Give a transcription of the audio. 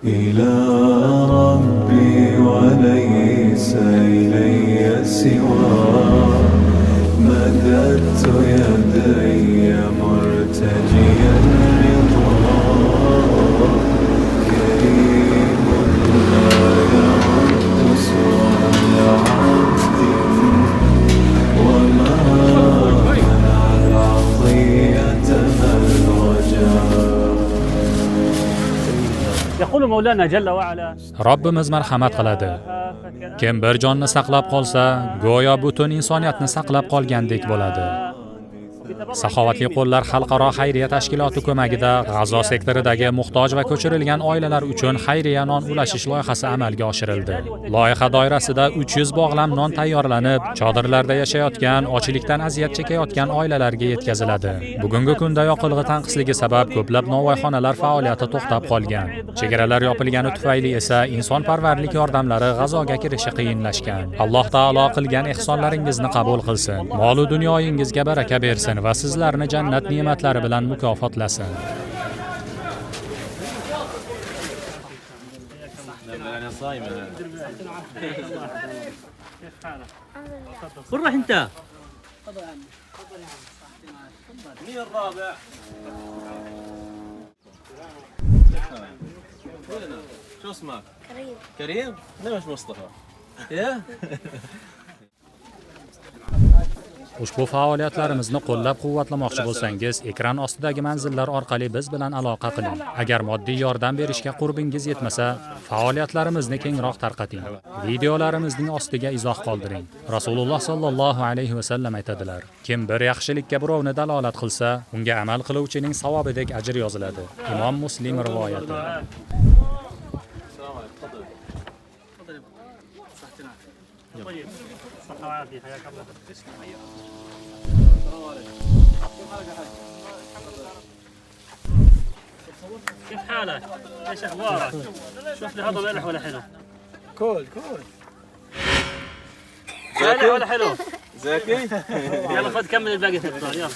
إلى ربي وليس إلي سواه، مددت يدي مرتجيا رضاه، كريم لا يرد سؤال عبد، وما منع العطية من رجاه. يقول مولانا جل وعلا Robbimiz marhamat qiladi. Kim bir jonni saqlab qolsa, go'yo butun insoniyatni saqlab qolgandek bo'ladi. Saxovatli qo'llar xalqaro xayriya tashkiloti ko'magida G'azo sektoridagi muhtoj va ko'chirilgan oilalar uchun xayriya non ulashish loyihasi amalga oshirildi. Loyiha doirasida 300 bog'lam non tayyorlanib, chodirlarda yashayotgan, ochlikdan aziyat chekayotgan oilalarga yetkaziladi. Bugungi kunda yoqilg'i tanqisligi sabab ko'plab novvoyxonalar faoliyati to'xtab qolgan. Chegaralar yopilgani tufayli esa insonparvarlik yordamlari G'azoga kirishi qiyinlashgan. Alloh taolo qilgan ehsonlaringizni qabul qilsin. Mol va dunyoyingizga baraka bersin va sizlarni jannat ne'matlari bilan mukofotlasin. أنا صايم أنا. وين راح انت؟ مين الرابع؟ شو اسمك؟ كريم. كريم؟ ليش مصطفى؟ يا؟ Ushbu faoliyatlarimizni qo'llab-quvvatlamoqchi bo'lsangiz, ekran ostidagi manzillar orqali biz bilan aloqa qiling. Agar moddiy yordam berishga qurbingiz yetmasa, faoliyatlarimizni kengroq tarqating. Videolarimizning ostiga izoh qoldiring. Rasululloh sallallohu alayhi va sallam aytadilar: Kim bir yaxshilikka birovni dalolat qilsa, unga amal qiluvchining savobidek ajr yoziladi. Imom Muslim rivoyati. صحة وعافية، حياك الله. كيف حالك؟ ايش اخبارك؟ شوف لي هذا ملح ولا حلو؟ كول ملح ولا حلو؟ زكي يلا خذ كمل الباقي في الفطار يلا.